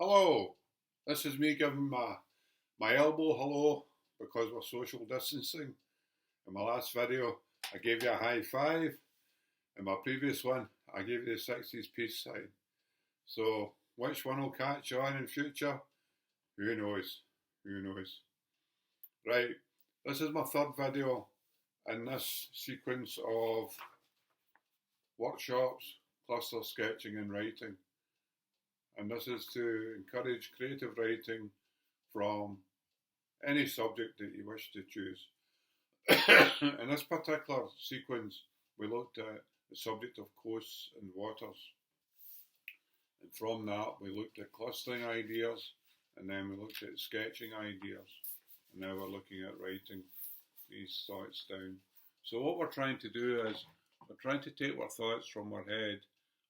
Hello, this is me giving my elbow hello because we're social distancing. In my last video, I gave you a high five. In my previous one, I gave you the 60s peace sign. So, which one will catch on in future? Who knows? Who knows? Right, this is my third video in this sequence of workshops, cluster sketching and writing. And this is to encourage creative writing from any subject that you wish to choose. In this particular sequence, we looked at the subject of coasts and waters. And from that, we looked at clustering ideas, and then we looked at sketching ideas. And now we're looking at writing these thoughts down. So what we're trying to do is, we're trying to take our thoughts from our head,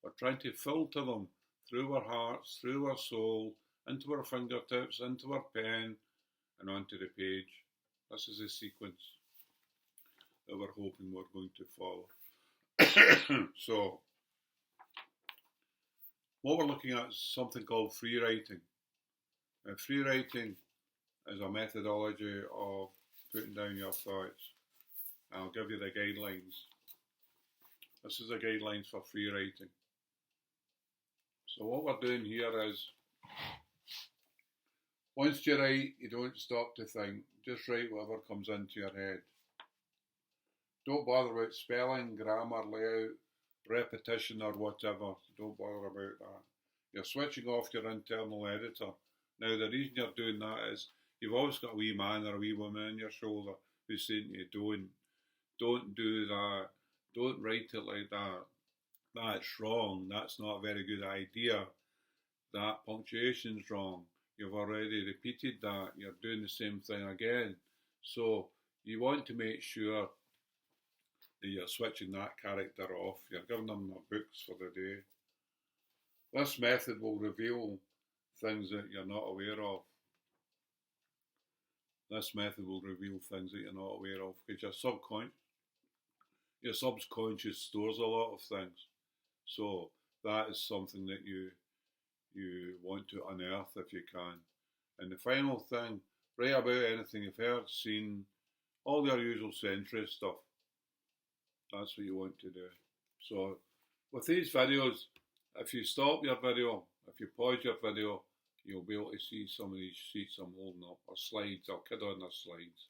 we're trying to filter them through our hearts, through our soul, into our fingertips, into our pen, and onto the page. This is the sequence that we're hoping we're going to follow. So, what we're looking at is something called free writing. Now, free writing is a methodology of putting down your thoughts. I'll give you the guidelines. This is the guidelines for free writing. So what we're doing here is, once you write, you don't stop to think. Just write whatever comes into your head. Don't bother about spelling, grammar, layout, repetition or whatever. Don't bother about that. You're switching off your internal editor. Now the reason you're doing that is, you've always got a wee man or a wee woman on your shoulder who's saying to you, don't do that, don't write it like that. That's wrong, that's not a very good idea, that punctuation's wrong, you've already repeated that, you're doing the same thing again. So you want to make sure that you're switching that character off, you're giving them their books for the day. This method will reveal things that you're not aware of. This method will reveal things that you're not aware of, because your subconscious stores a lot of things. So that is something that you want to unearth if you can. And the final thing, write about anything you've heard, seen, all your usual century stuff. That's what you want to do. So with these videos, if you stop your video, if you pause your video, you'll be able to see some of these sheets I'm holding up, or slides. I'll kid on their slides.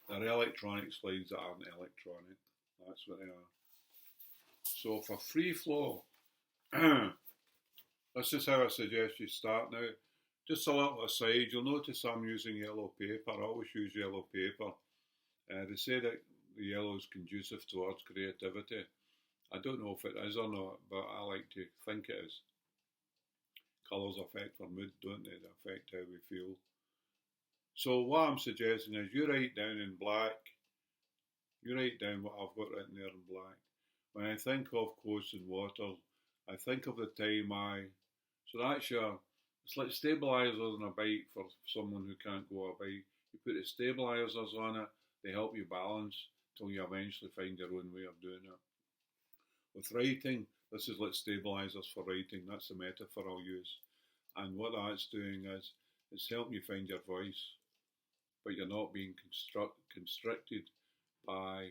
They're electronic slides that aren't electronic. That's what they are. So for free flow, this is how I suggest you start now. Just a little aside, you'll notice I'm using yellow paper. I always use yellow paper. They say that the yellow is conducive towards creativity. I don't know if it is or not, but I like to think it is. Colours affect our mood, don't they? They affect how we feel. So what I'm suggesting is you write down in black. You write down what I've got written there in black. When I think of coasts and waters, I think of the time so that's it's like stabilisers on a bike for someone who can't go a bike. You put the stabilisers on it, they help you balance till you eventually find your own way of doing it. With writing, this is like stabilisers for writing, that's the metaphor I'll use. And what that's doing is, it's helping you find your voice, but you're not being constricted by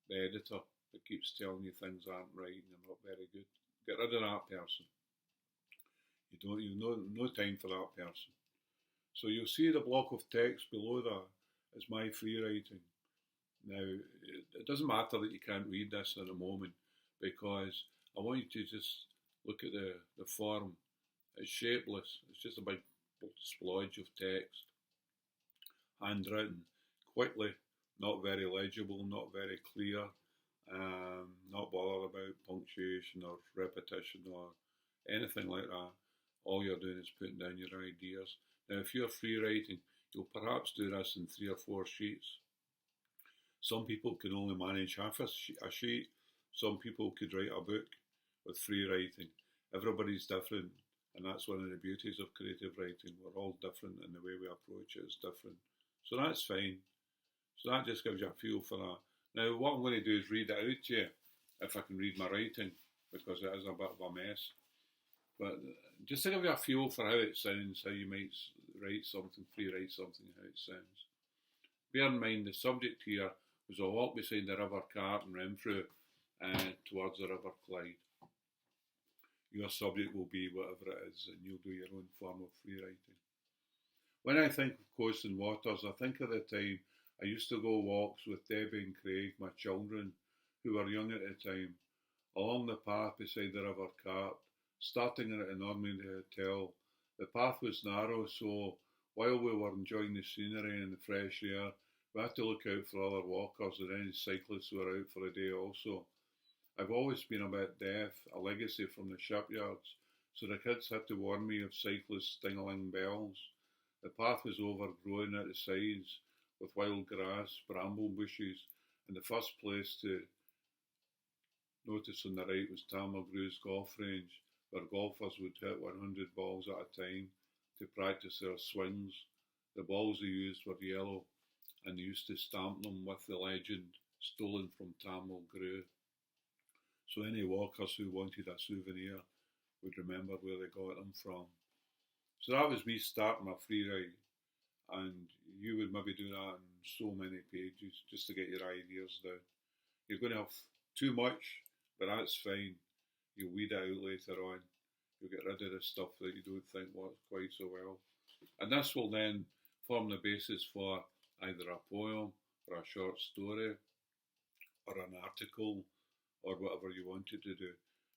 the editor that keeps telling you things aren't right and you're not very good. Get rid of that person. You've no time for that person. So you'll see the block of text below that is my free writing. Now, it doesn't matter that you can't read this at the moment, because I want you to just look at the form. It's shapeless. It's just a big splodge of text. Handwritten, quickly, not very legible, not very clear, not bothered about punctuation or repetition or anything like that. All you're doing is putting down your ideas. Now, if you're free writing, you'll perhaps do this in 3 or 4 sheets. Some people can only manage half a sheet. Some people could write a book with free writing. Everybody's different, and that's one of the beauties of creative writing. We're all different, and the way we approach it is different. So that's fine. So that just gives you a feel for that. Now, what I'm going to do is read it out to you, if I can read my writing, because it is a bit of a mess. But just to give you a feel for how it sounds, how you might write something, free write something, how it sounds. Bear in mind the subject here was a walk beside the River Cart in Renfrew towards the River Clyde. Your subject will be whatever it is, and you'll do your own form of free writing. When I think of coasts and waters, I think of the time I used to go walks with Debbie and Craig, my children, who were young at the time, along the path beside the River Cart, starting at the Normandy Hotel. The path was narrow, so while we were enjoying the scenery and the fresh air, we had to look out for other walkers and any cyclists who were out for the day also. I've always been a bit deaf, a legacy from the shipyards, so the kids had to warn me of cyclists dingling bells. The path was overgrown at the sides with wild grass, bramble bushes, and the first place to notice on the right was Tannahill golf range, where golfers would hit 100 balls at a time to practice their swings. The balls they used were yellow, and they used to stamp them with the legend, stolen from Tannahill Grew. So any walkers who wanted a souvenir would remember where they got them from. So that was me starting my free write, and you would maybe do that in so many pages just to get your ideas down. You're going to have too much, but that's fine. You'll weed it out later on. You'll get rid of the stuff that you don't think works quite so well. And this will then form the basis for either a poem or a short story or an article or whatever you wanted to do.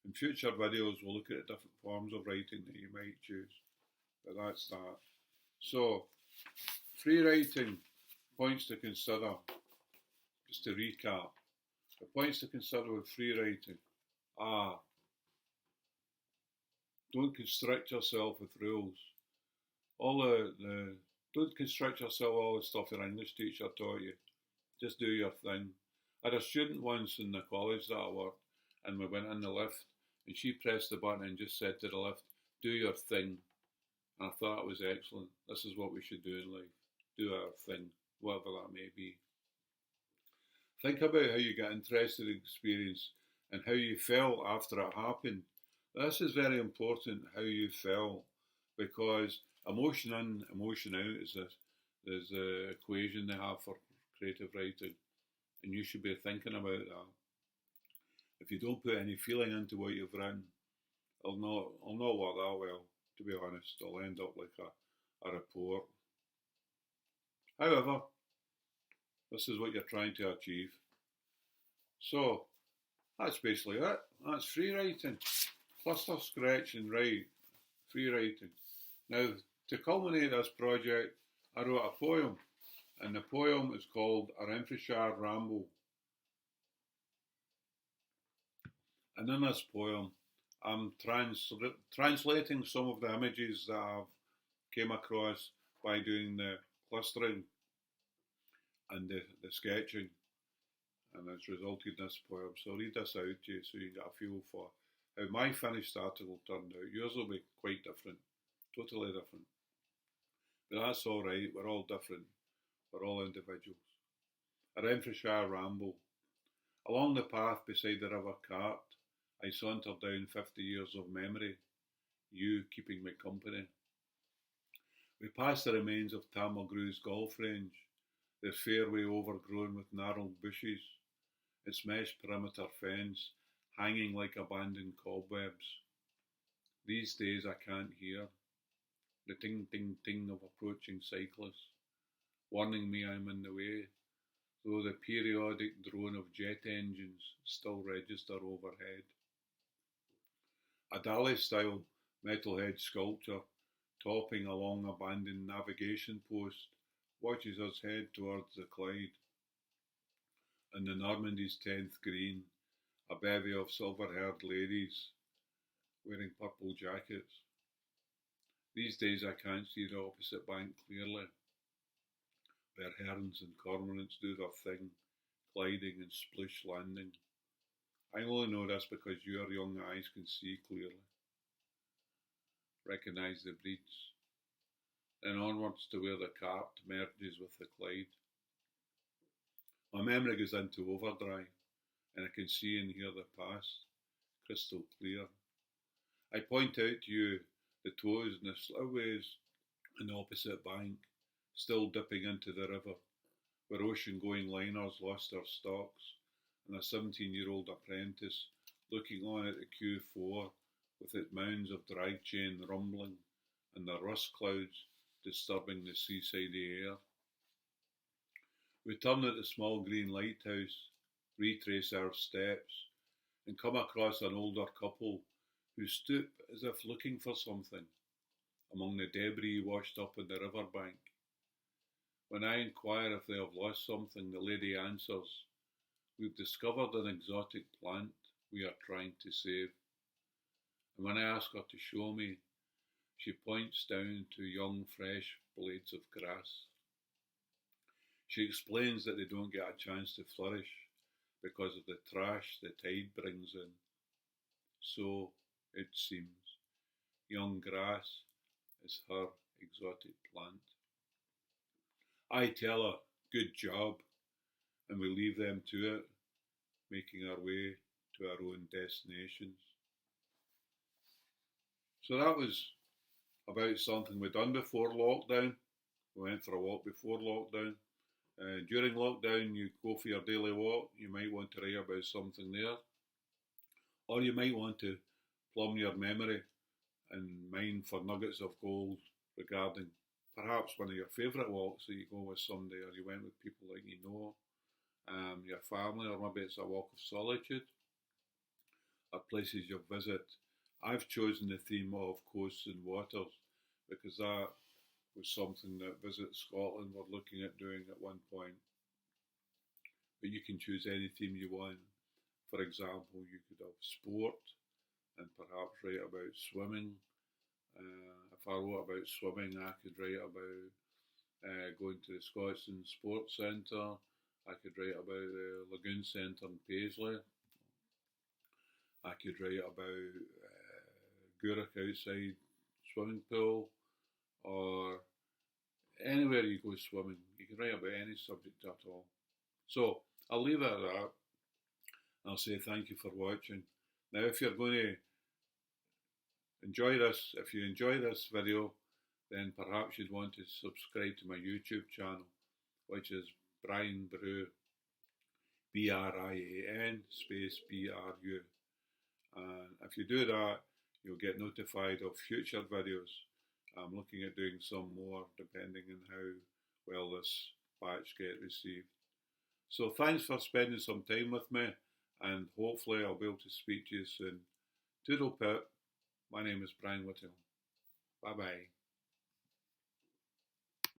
In future videos we'll look at the different forms of writing that you might choose. But that's that. So, free writing, points to consider. Just to recap. The points to consider with free writing are: don't constrict yourself with rules. Don't constrict yourself with all the stuff your English teacher taught you. Just do your thing. I had a student once in the college that I worked, and we went in the lift, and she pressed the button and just said to the lift, "Do your thing." And I thought it was excellent. This is what we should do in life. Do our thing, whatever that may be. Think about how you got interested in experience and how you felt after it happened. This is very important, how you felt, because emotion in, emotion out is the equation they have for creative writing, and you should be thinking about that. If you don't put any feeling into what you've written, it'll not work that well, to be honest. It'll end up like a report. However, this is what you're trying to achieve. So, that's basically it. That's free writing. Cluster, scratch and write. Free writing. Now, to culminate this project, I wrote a poem, and the poem is called A Renfrewshire Ramble. And in this poem, I'm translating some of the images that I've came across by doing the clustering and the sketching, and it's resulted in this poem. So I'll read this out to you so you get a feel for how my finished article turned out. Yours will be quite different, totally different. But that's all right, we're all different, we're all individuals. A Renfrewshire Ramble. Along the path beside the River Cart, I saunter down 50 years of memory, you keeping me company. We pass the remains of Tannahill golf range, their fairway overgrown with gnarled bushes, its mesh perimeter fence hanging like abandoned cobwebs. These days I can't hear the ting-ting-ting of approaching cyclists, warning me I'm in the way, though the periodic drone of jet engines still register overhead. A Dali-style metalhead sculpture topping a long abandoned navigation post watches us head towards the Clyde. In the Normandy's 10th green, a bevy of silver-haired ladies wearing purple jackets. These days I can't see the opposite bank clearly, where herons and cormorants do their thing, gliding and splish landing. I only know this because your young eyes can see clearly. Recognise the breeds. Then onwards to where the cart merges with the Clyde. My memory goes into overdrive, and I can see and hear the past, crystal clear. I point out to you the toes and the slipways on the opposite bank, still dipping into the river, where ocean-going liners lost their stocks, and a 17-year-old apprentice looking on at the Q4 with its mounds of drag chain rumbling and the rust clouds disturbing the seaside air. We turn at the small green lighthouse, retrace our steps, and come across an older couple who stoop as if looking for something among the debris washed up on the riverbank. When I inquire if they have lost something, the lady answers, "We've discovered an exotic plant we are trying to save." And when I ask her to show me, she points down to young, fresh blades of grass. She explains that they don't get a chance to flourish because of the trash the tide brings in. So, it seems, young grass is her exotic plant. I tell her, "Good job," and we leave them to it, making our way to our own destinations. So that was about something we'd done before lockdown. We went for a walk before lockdown. During lockdown, you go for your daily walk. You might want to write about something there. Or you might want to plumb your memory and mine for nuggets of gold regarding perhaps one of your favourite walks that you go with somebody, or you went with people that you know, your family, or maybe it's a walk of solitude, or places you visit. I've chosen the theme of coasts and waters because that was something that Visit Scotland were looking at doing at one point. But you can choose any theme you want. For example, you could have sport and perhaps write about swimming. If I wrote about swimming, I could write about going to the Scotland Sports Centre. I could write about the Lagoon Centre in Paisley. I could write about Gourock outside swimming pool, or anywhere you go swimming. You can write about any subject at all. So I'll leave it at that. I'll say thank you for watching. Now, if you're going to enjoy this, if you enjoy this video, then perhaps you'd want to subscribe to my YouTube channel, which is Brian Brew, BRIAN space BRU. And if you do that, you'll get notified of future videos. I'm looking at doing some more depending on how well this batch get received. So thanks for spending some time with me, and hopefully I'll be able to speak to you soon. Toodle pip. My name is Brian Whittingham. Bye bye.